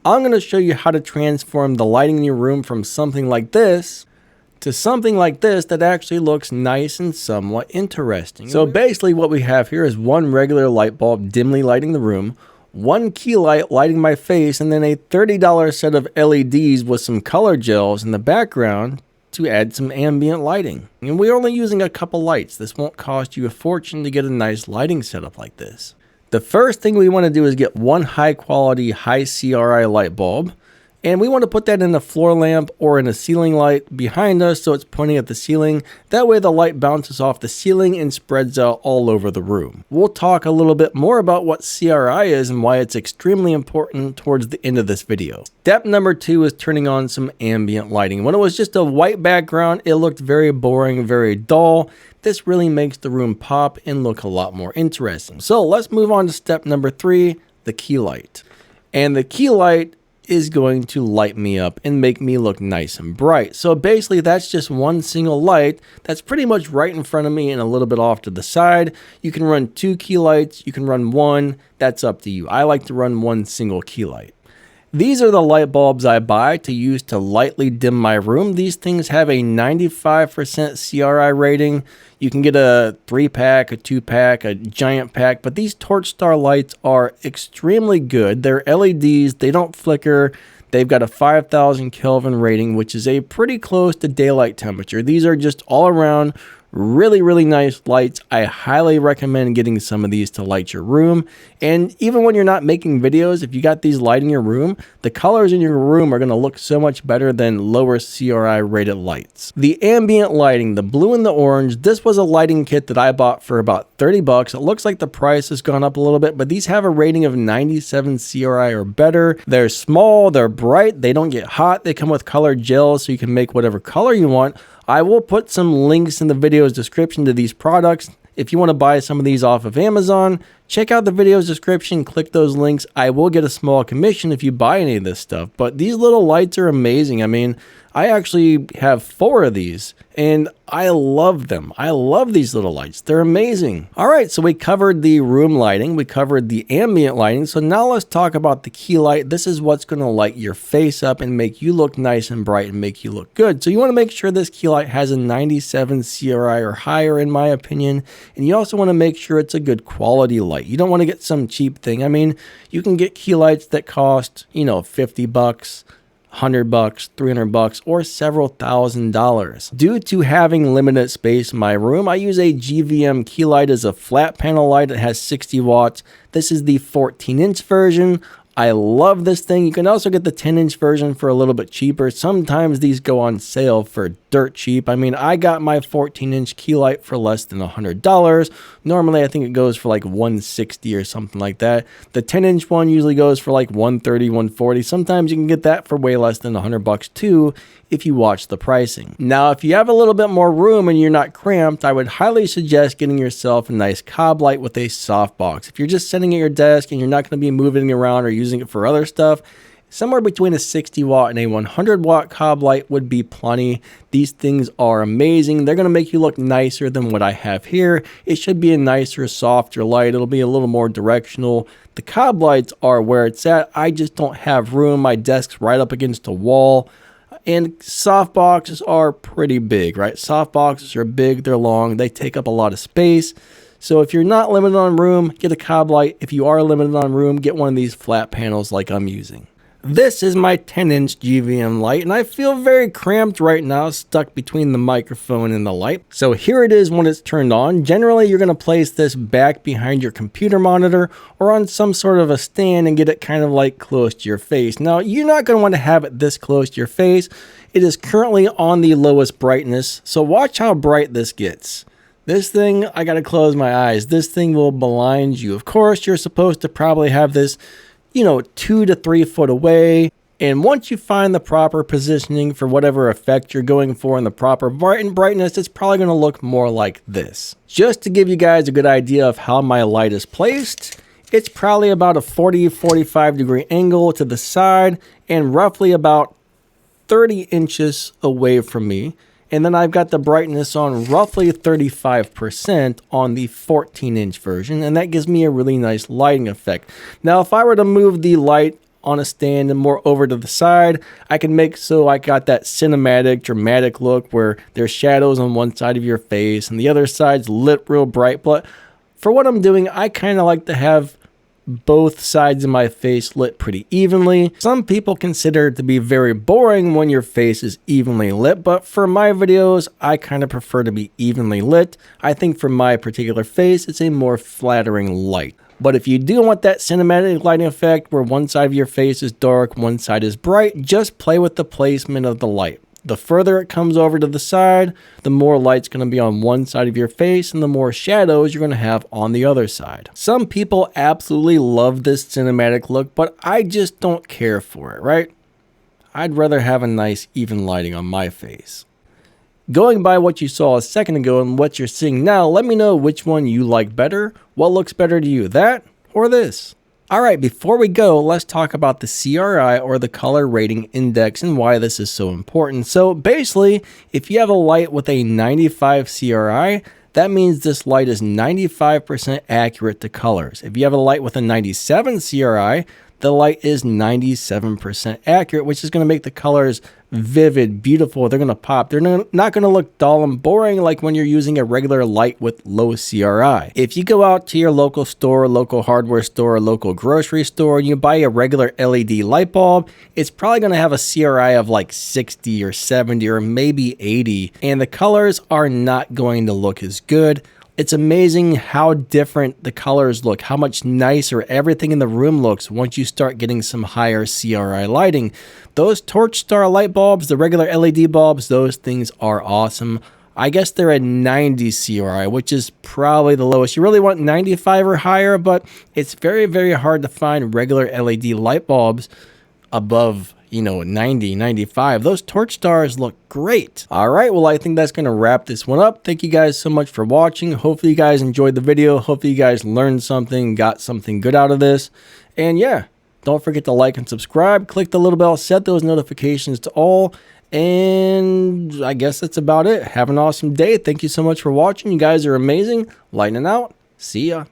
I'm going to show you how to transform the lighting in your room from something like this to something like this that actually looks nice and somewhat interesting. So basically what we have here is one regular light bulb dimly lighting the room, one key light lighting my face, and then a $30 set of LEDs with some color gels in the background to add some ambient lighting. And we're only using a couple lights. This won't cost you a fortune to get a nice lighting setup like this. The first thing we want to do is get one high quality, high CRI light bulb. And we want to put that in a floor lamp or in a ceiling light behind us so it's pointing at the ceiling. That way the light bounces off the ceiling and spreads out all over the room. We'll talk a little bit more about what CRI is and why it's extremely important towards the end of this video. Step number 2 is turning on some ambient lighting. When it was just a white background, it looked very boring, very dull. This really makes the room pop and look a lot more interesting. So let's move on to step number 3, the key light. And the key light is going to light me up and make me look nice and bright. So basically that's just one single light that's pretty much right in front of me and a little bit off to the side. You can run 2 key lights, you can run 1, that's up to you. I like to run one single key light. These are the light bulbs I buy to use to lightly dim my room. These things have a 95% CRI rating. You can get a 3-pack, a 2-pack, a giant pack, but these torch star lights are extremely good. They're LEDs, they don't flicker. They've got a 5,000 Kelvin rating, which is a pretty close to daylight temperature. These are just all around really nice lights. I highly recommend getting some of these to light your room. And even when you're not making videos, if you got these lighting your room, the colors in your room are going to look so much better than lower CRI rated lights. The ambient lighting, the blue and the orange, this was a lighting kit that I bought for about 30 bucks. It looks like the price has gone up a little bit, but these have a rating of 97 CRI or better. They're small, they're bright, they don't get hot. They come with colored gels so you can make whatever color you want. I will put some links in the video's description to these products. If you want to buy some of these off of Amazon, check out the video's description, click those links. I will get a small commission if you buy any of this stuff, but these little lights are amazing. I mean, I actually have 4 of these and I love them. I love these little lights. They're amazing. All right, so we covered the room lighting. We covered the ambient lighting. So now let's talk about the key light. This is what's going to light your face up and make you look nice and bright and make you look good. So you want to make sure this key light has a 97 CRI or higher, in my opinion. And you also want to make sure it's a good quality light. You don't want to get some cheap thing. I mean, you can get key lights that cost, $50 bucks. $100, $300, or several $1,000s. Due to having limited space in my room, I use a GVM key light as a flat panel light that has 60 watts. This is the 14-inch version. I love this thing. You can also get the 10-inch version for a little bit cheaper. Sometimes these go on sale for dirt cheap. I mean, I got my 14-inch key light for less than $100. Normally, I think it goes for like $160 or something like that. The 10-inch one usually goes for like $130, $140. Sometimes you can get that for way less than $100 too if you watch the pricing. Now, if you have a little bit more room and you're not cramped, I would highly suggest getting yourself a nice cob light with a softbox. If you're just sitting at your desk and you're not going to be moving around or using it for other stuff, somewhere between a 60 watt and a 100 watt cob light would be plenty. These things are amazing. They're going to make you look nicer than what I have here. It should be a nicer, softer light. It'll be a little more directional. The cob lights are where it's at. I just don't have room. My desk's right up against a wall. And soft boxes are pretty big, right? Soft boxes are big, they're long, they take up a lot of space. So if you're not limited on room, get a cob light. If you are limited on room, get one of these flat panels like I'm using. This is my 10-inch GVM light, and I feel very cramped right now, stuck between the microphone and the light. So here it is when it's turned on. Generally, you're going to place this back behind your computer monitor or on some sort of a stand and get it kind of like close to your face. Now, you're not going to want to have it this close to your face. It is currently on the lowest brightness, so watch how bright this gets. This thing, I got to close my eyes. This thing will blind you. Of course, you're supposed to probably have this 2 to 3 foot away. And once you find the proper positioning for whatever effect you're going for and the proper brightness, it's probably going to look more like this. Just to give you guys a good idea of how my light is placed, it's probably about a 40-45 degree angle to the side and roughly about 30 inches away from me. And then I've got the brightness on roughly 35% on the 14-inch version, and that gives me a really nice lighting effect. Now, if I were to move the light on a stand and more over to the side. I can make so I got that cinematic, dramatic look where there's shadows on one side of your face and the other side's lit real bright. But for what I'm doing, I kind of like to have both sides of my face lit pretty evenly. Some people consider it to be very boring when your face is evenly lit, but for my videos, I kind of prefer to be evenly lit. I think for my particular face, it's a more flattering light. But if you do want that cinematic lighting effect where one side of your face is dark, one side is bright, just play with the placement of the light. The further it comes over to the side, the more light's going to be on one side of your face and the more shadows you're going to have on the other side. Some people absolutely love this cinematic look, but I just don't care for it, right? I'd rather have a nice even lighting on my face. Going by what you saw a second ago and what you're seeing now, let me know which one you like better. What looks better to you, that or this? Alright, before we go, let's talk about the CRI or the color rating index and why this is so important. So basically, if you have a light with a 95 CRI, that means this light is 95% accurate to colors. If you have a light with a 97 CRI, the light is 97% accurate, which is going to make the colors vivid, beautiful. They're going to pop. They're not going to look dull and boring like when you're using a regular light with low CRI. If you go out to your local store, local hardware store, local grocery store, and you buy a regular LED light bulb, it's probably going to have a CRI of like 60 or 70 or maybe 80, and the colors are not going to look as good. It's amazing how different the colors look, how much nicer everything in the room looks once you start getting some higher CRI lighting. Those torch star light bulbs, the regular LED bulbs, those things are awesome. I guess they're at 90 CRI, which is probably the lowest. You really want 95 or higher, but it's very, very hard to find regular LED light bulbs above 90, 95. Those torch stars look great. All right, well, I think that's going to wrap this one up. Thank you guys so much for watching. Hopefully you guys enjoyed the video. Hopefully you guys learned something, got something good out of this. And yeah, don't forget to like and subscribe. Click the little bell, set those notifications to all. And I guess that's about it. Have an awesome day. Thank you so much for watching. You guys are amazing. Lightning out. See ya.